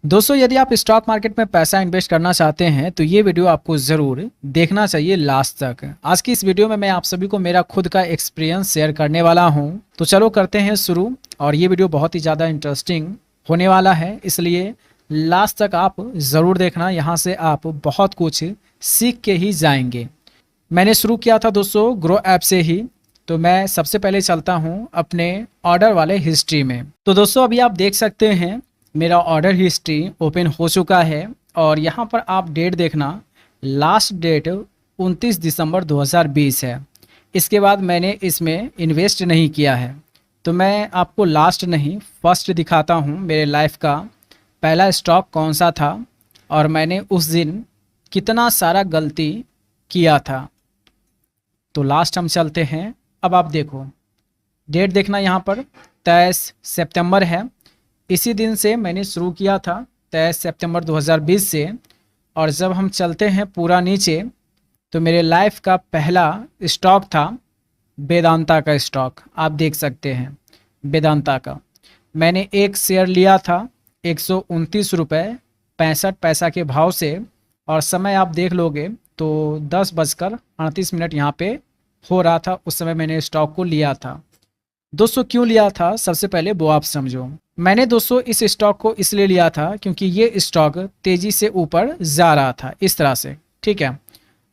दोस्तों, यदि आप स्टॉक मार्केट में पैसा इन्वेस्ट करना चाहते हैं तो ये वीडियो आपको ज़रूर देखना चाहिए लास्ट तक। आज की इस वीडियो में मैं आप सभी को मेरा खुद का एक्सपीरियंस शेयर करने वाला हूं। तो चलो करते हैं शुरू। और ये वीडियो बहुत ही ज़्यादा इंटरेस्टिंग होने वाला है, इसलिए लास्ट तक आप ज़रूर देखना। यहाँ से आप बहुत कुछ सीख के ही जाएंगे। मैंने शुरू किया था दोस्तों ग्रो ऐप से ही। तो मैं सबसे पहले चलता हूँ अपने ऑर्डर वाले हिस्ट्री में। तो दोस्तों, अभी आप देख सकते हैं मेरा ऑर्डर हिस्ट्री ओपन हो चुका है। और यहाँ पर आप डेट देखना, लास्ट डेट 29 दिसंबर 2020 है। इसके बाद मैंने इसमें इन्वेस्ट नहीं किया है। तो मैं आपको लास्ट नहीं फर्स्ट दिखाता हूँ मेरे लाइफ का पहला स्टॉक कौन सा था और मैंने उस दिन कितना सारा गलती किया था। तो लास्ट हम चलते हैं। अब आप देखो डेट देखना, यहाँ पर 23 सितंबर है। इसी दिन से मैंने शुरू किया था, 23 सितंबर 2020 से। और जब हम चलते हैं पूरा नीचे तो मेरे लाइफ का पहला स्टॉक था वेदांता का स्टॉक। आप देख सकते हैं वेदांता का मैंने एक शेयर लिया था 129 रुपये 65 पैसा के भाव से। और समय आप देख लोगे तो 10:38 यहाँ पे हो रहा था। उस समय मैंने स्टॉक को लिया था। दोस्तों, क्यों लिया था सबसे पहले वो आप समझो। मैंने दोस्तों इस स्टॉक को इसलिए लिया था क्योंकि ये स्टॉक तेज़ी से ऊपर जा रहा था इस तरह से, ठीक है।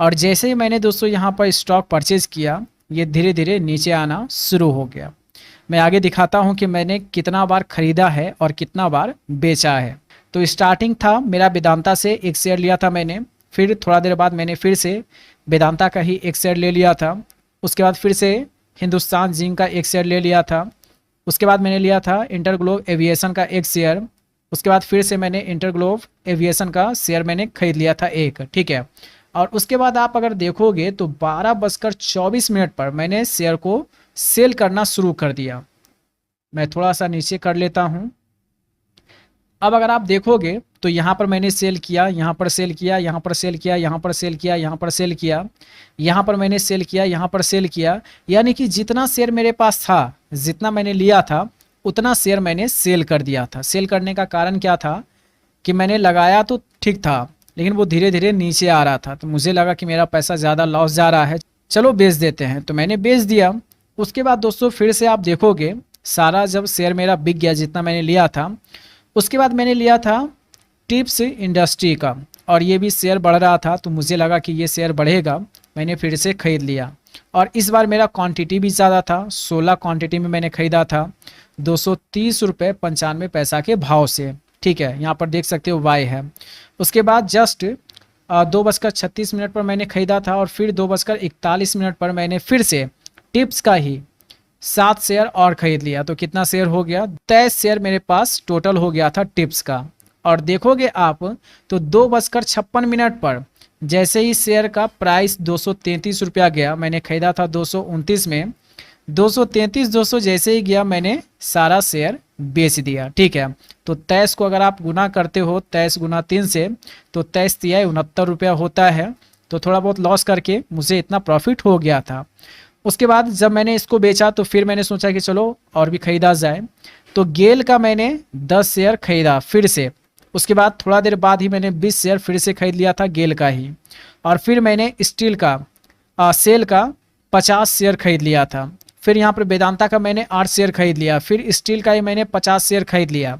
और जैसे ही मैंने दोस्तों यहाँ पर स्टॉक परचेज किया, ये धीरे धीरे नीचे आना शुरू हो गया। मैं आगे दिखाता हूँ कि मैंने कितना बार ख़रीदा है और कितना बार बेचा है। तो स्टार्टिंग था मेरा वेदांता से, एक शेयर लिया था मैंने। फिर थोड़ा देर बाद मैंने फिर से वेदांता का ही एक शेयर ले लिया था। उसके बाद फिर से हिंदुस्तान जिंक का एक शेयर ले लिया था। उसके बाद मैंने लिया था इंटरग्लोब एविएशन का एक शेयर। उसके बाद फिर से मैंने इंटरग्लोब एविएशन का शेयर मैंने खरीद लिया था एक, ठीक है। और उसके बाद आप अगर देखोगे तो 12:24 पर मैंने शेयर को सेल करना शुरू कर दिया। मैं थोड़ा सा नीचे कर लेता हूँ। अब अगर आप देखोगे तो यहाँ पर मैंने सेल किया, यहाँ पर सेल किया, यहाँ पर सेल किया, यहाँ पर सेल किया, यहाँ पर सेल किया, यहाँ पर मैंने सेल किया, यहाँ पर सेल किया। यानी कि जितना शेयर मेरे पास था, जितना मैंने लिया था उतना शेयर मैंने सेल कर दिया था। सेल करने का कारण क्या था कि मैंने लगाया तो ठीक था, लेकिन वो धीरे धीरे नीचे आ रहा था। तो मुझे लगा कि मेरा पैसा ज़्यादा लॉस जा रहा है, चलो बेच देते हैं। तो मैंने बेच दिया। उसके बाद दोस्तों फिर से आप देखोगे सारा जब शेयर मेरा बिक गया जितना मैंने लिया था, उसके बाद मैंने लिया था टिप्स इंडस्ट्री का। और ये भी शेयर बढ़ रहा था तो मुझे लगा कि ये शेयर बढ़ेगा, मैंने फिर से ख़रीद लिया। और इस बार मेरा क्वांटिटी भी ज़्यादा था, 16 क्वांटिटी में मैंने ख़रीदा था 230 रुपये 95 पैसा के भाव से, ठीक है। यहाँ पर देख सकते हो वाई है। उसके बाद जस्ट 2:36 पर मैंने ख़रीदा था। और फिर 2:41 पर मैंने फिर से टिप्स का ही 7 शेयर और ख़रीद लिया। तो कितना शेयर हो गया, 23 शेयर मेरे पास टोटल हो गया था टिप्स का। और देखोगे आप तो 2:56 पर जैसे ही शेयर का प्राइस 233 रुपया गया, मैंने ख़रीदा था 229 में, 233 200 जैसे ही गया मैंने सारा शेयर बेच दिया, ठीक है। तो 23 को अगर आप गुना करते हो 23 गुना 3 से, तो 23 तिहाई 69 रुपया होता है। तो थोड़ा बहुत लॉस करके मुझे इतना प्रॉफिट हो गया था। उसके बाद जब मैंने इसको बेचा तो फिर मैंने सोचा कि चलो और भी ख़रीदा जाए। तो गेल का मैंने 10 शेयर ख़रीदा फिर से। उसके बाद थोड़ा देर बाद ही मैंने 20 शेयर फिर से ख़रीद लिया था गेल का ही। और फिर मैंने स्टील का सेल का 50 शेयर ख़रीद लिया था। फिर यहाँ पर वेदांता का मैंने 8 शेयर ख़रीद लिया। फिर स्टील का ही मैंने 50 शेयर ख़रीद लिया।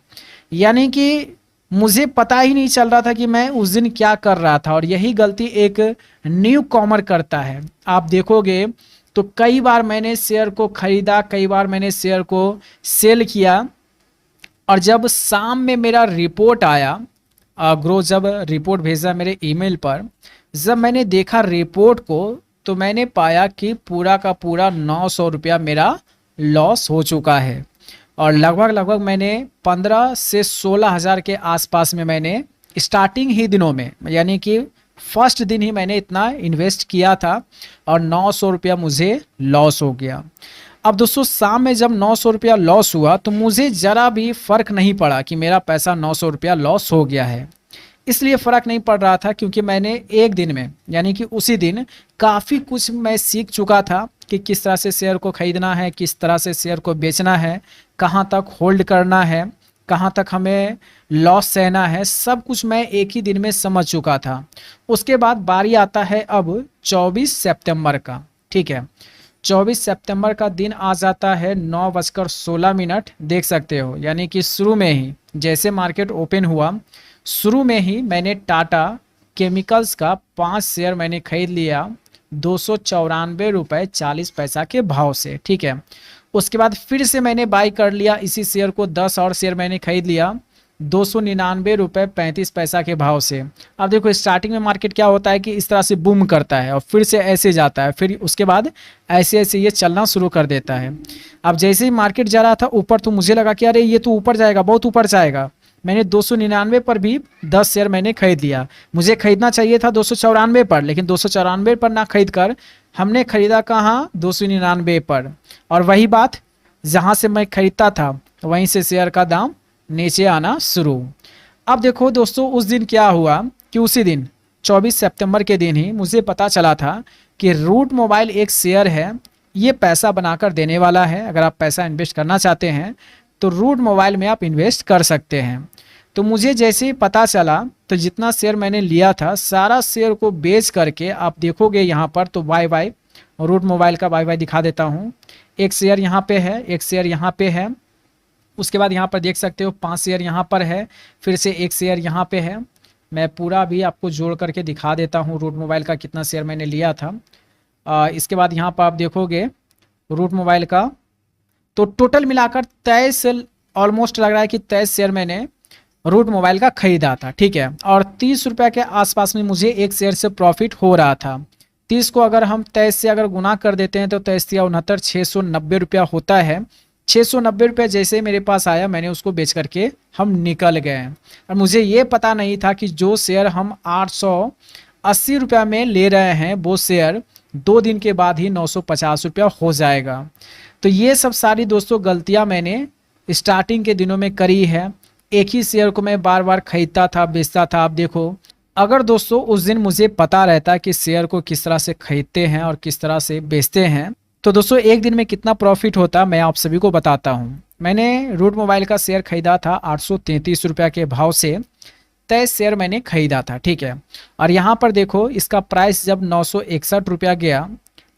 यानी कि मुझे पता ही नहीं चल रहा था कि मैं उस दिन क्या कर रहा था। और यही गलती एक न्यू कॉमर करता है। आप देखोगे तो कई बार मैंने शेयर को ख़रीदा, कई बार मैंने शेयर को सेल किया। और जब शाम में मेरा रिपोर्ट आया, ग्रो जब रिपोर्ट भेजा मेरे ईमेल पर, जब मैंने देखा रिपोर्ट को तो मैंने पाया कि पूरा का पूरा 900 रुपया मेरा लॉस हो चुका है। और लगभग मैंने 15 से 16 हज़ार के आसपास में मैंने स्टार्टिंग ही दिनों में, यानी कि फर्स्ट दिन ही मैंने इतना इन्वेस्ट किया था और 900 रुपया मुझे लॉस हो गया। अब दोस्तों शाम में जब 900 रुपया लॉस हुआ तो मुझे ज़रा भी फ़र्क नहीं पड़ा कि मेरा पैसा 900 रुपया लॉस हो गया है। इसलिए फ़र्क नहीं पड़ रहा था क्योंकि मैंने एक दिन में, यानी कि उसी दिन काफ़ी कुछ मैं सीख चुका था कि किस तरह से शेयर को ख़रीदना है, किस तरह से शेयर को बेचना है, कहाँ तक होल्ड करना है, कहाँ तक हमें लॉस सहना है, सब कुछ मैं एक ही दिन में समझ चुका था। उसके बाद बारी आता है अब 24 सितंबर का। ठीक है, 24 सितंबर का दिन आ जाता है 9:16। देख सकते हो, यानी कि शुरू में ही जैसे मार्केट ओपन हुआ, शुरू में ही मैंने टाटा केमिकल्स का 5 शेयर मैंने खरीद लिया 294 रुपये 40 पैसा के भाव से। ठीक है, उसके बाद फिर से मैंने बाई कर लिया इसी शेयर को, 10 और शेयर मैंने खरीद लिया 299 रुपये 35 पैसा के भाव से। अब देखो स्टार्टिंग में मार्केट क्या होता है कि इस तरह से बूम करता है और फिर से ऐसे जाता है, फिर उसके बाद ऐसे ऐसे ये चलना शुरू कर देता है। अब जैसे ही मार्केट जा रहा था ऊपर, तो मुझे लगा कि अरे ये तो ऊपर जाएगा, बहुत ऊपर जाएगा। मैंने 299 पर भी 10 शेयर मैंने खरीद लिया। मुझे खरीदना चाहिए था 294 पर, लेकिन 294 पर ना खरीद कर हमने खरीदा कहाँ, 299 पर। और वही बात, जहाँ से मैं खरीदता था वहीं से शेयर का दाम नीचे आना शुरू। अब देखो दोस्तों, उस दिन क्या हुआ कि उसी दिन 24 सितंबर के दिन ही मुझे पता चला था कि रूट मोबाइल एक शेयर है, ये पैसा बनाकर देने वाला है। अगर आप पैसा इन्वेस्ट करना चाहते हैं तो रूट मोबाइल में आप इन्वेस्ट कर सकते हैं। तो मुझे जैसे ही पता चला, तो जितना शेयर मैंने लिया था सारा शेयर को बेच करके, आप देखोगे यहाँ पर तो बाय बाय रूट मोबाइल का बाय बाय दिखा देता हूँ। एक शेयर यहाँ पे है, एक शेयर यहाँ पे है, उसके बाद यहाँ पर देख सकते हो 5 शेयर यहाँ पर है, फिर से एक शेयर यहाँ पे है। मैं पूरा भी आपको जोड़ करके दिखा देता हूँ रूट मोबाइल का कितना शेयर मैंने लिया था। इसके बाद यहाँ पर आप देखोगे रूट मोबाइल का, तो टोटल मिलाकर 23, ऑलमोस्ट लग रहा है कि 23 शेयर मैंने रूट मोबाइल का खरीदा था। ठीक है, और 30 रुपये के आसपास में मुझे एक शेयर से प्रॉफिट हो रहा था। 30 को अगर हम 23 से अगर गुना कर देते हैं तो 23 या 69, 690 रुपया होता है। 690 रुपये जैसे मेरे पास आया, मैंने उसको बेच करके हम निकल गए। और मुझे ये पता नहीं था कि जो शेयर हम 880 रुपया में ले रहे हैं, वो शेयर 2 दिन के बाद ही 950 रुपया हो जाएगा। तो ये सब सारी दोस्तों गलतियां मैंने स्टार्टिंग के दिनों में करी है। एक ही शेयर को मैं बार बार खरीदता था, बेचता था। आप देखो, अगर दोस्तों उस दिन मुझे पता रहता कि शेयर को किस तरह से खरीदते हैं और किस तरह से बेचते हैं, तो दोस्तों एक दिन में कितना प्रॉफिट होता मैं आप सभी को बताता हूँ। मैंने रूट मोबाइल का शेयर खरीदा था 833 रुपया के भाव से, 23 शेयर मैंने खरीदा था। ठीक है, और यहाँ पर देखो इसका प्राइस जब 961 रुपया गया,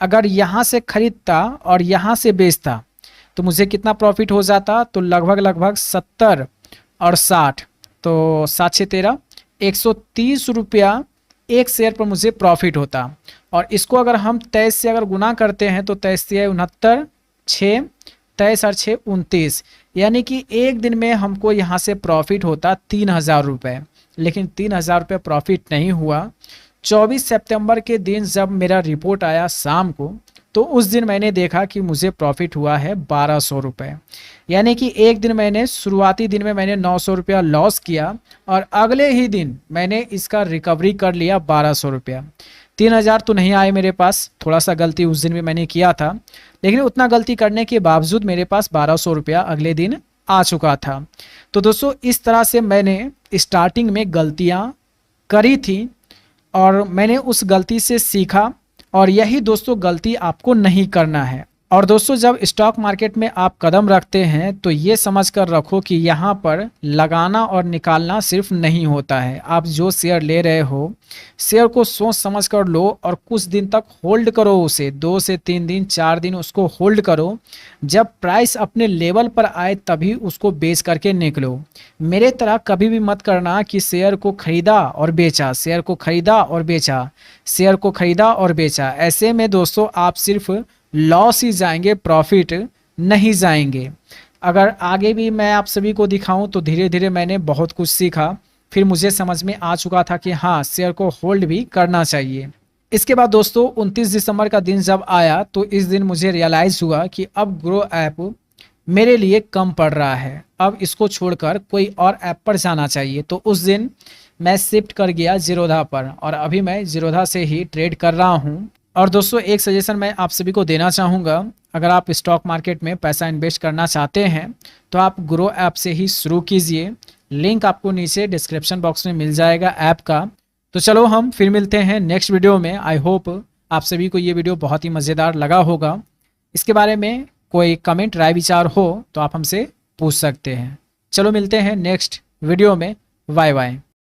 अगर यहाँ से खरीदता और यहाँ से बेचता तो मुझे कितना प्रॉफिट हो जाता, तो लगभग 70 और 60, तो 7 6 13, 130 रुपया एक शेयर पर मुझे प्रॉफिट होता। और इसको अगर हम 23 से अगर गुना करते हैं तो 23 से 69, 6 23 और 6 29, यानी कि एक दिन में हमको यहाँ से प्रॉफिट होता 3000 रुपये। लेकिन 3000 रुपये प्रॉफिट नहीं हुआ। 24 सितंबर के दिन जब मेरा रिपोर्ट आया शाम को, तो उस दिन मैंने देखा कि मुझे प्रॉफिट हुआ है 1200 रुपये। यानी कि एक दिन मैंने, शुरुआती दिन में मैंने 900 रुपया लॉस किया और अगले ही दिन मैंने इसका रिकवरी कर लिया 1200 रुपया। 3000 तो नहीं आए मेरे पास, थोड़ा सा गलती उस दिन भी मैंने किया था, लेकिन उतना गलती करने के बावजूद मेरे पास 1200 रुपया अगले दिन आ चुका था। तो दोस्तों इस तरह से मैंने स्टार्टिंग में गलतियाँ करी थी और मैंने उस गलती से सीखा, और यही दोस्तों गलती आपको नहीं करना है। और दोस्तों जब स्टॉक मार्केट में आप कदम रखते हैं तो ये समझ कर रखो कि यहाँ पर लगाना और निकालना सिर्फ नहीं होता है। आप जो शेयर ले रहे हो, शेयर को सोच समझ कर लो और कुछ दिन तक होल्ड करो उसे, 2 से 3 दिन 4 दिन उसको होल्ड करो। जब प्राइस अपने लेवल पर आए तभी उसको बेच करके निकलो। मेरे तरह कभी भी मत करना कि शेयर को खरीदा और बेचा, शेयर को खरीदा और बेचा, शेयर को खरीदा और बेचा। ऐसे में दोस्तों आप सिर्फ लॉस ही जाएंगे, प्रॉफिट नहीं जाएंगे। अगर आगे भी मैं आप सभी को दिखाऊं तो धीरे धीरे मैंने बहुत कुछ सीखा, फिर मुझे समझ में आ चुका था कि हाँ शेयर को होल्ड भी करना चाहिए। इसके बाद दोस्तों 29 दिसंबर का दिन जब आया तो इस दिन मुझे रियलाइज़ हुआ कि अब ग्रो ऐप मेरे लिए कम पड़ रहा है, अब इसको छोड़कर कोई और ऐप पर जाना चाहिए। तो उस दिन मैं शिफ्ट कर गया जीरोधा पर और अभी मैं जीरोधा से ही ट्रेड कर रहा हूँ। और दोस्तों एक सजेशन मैं आप सभी को देना चाहूँगा, अगर आप स्टॉक मार्केट में पैसा इन्वेस्ट करना चाहते हैं तो आप ग्रो ऐप से ही शुरू कीजिए। लिंक आपको नीचे डिस्क्रिप्शन बॉक्स में मिल जाएगा ऐप का। तो चलो हम फिर मिलते हैं नेक्स्ट वीडियो में। आई होप आप सभी को ये वीडियो बहुत ही मज़ेदार लगा होगा। इसके बारे में कोई कमेंट राय विचार हो तो आप हमसे पूछ सकते हैं। चलो मिलते हैं नेक्स्ट वीडियो में। Bye bye.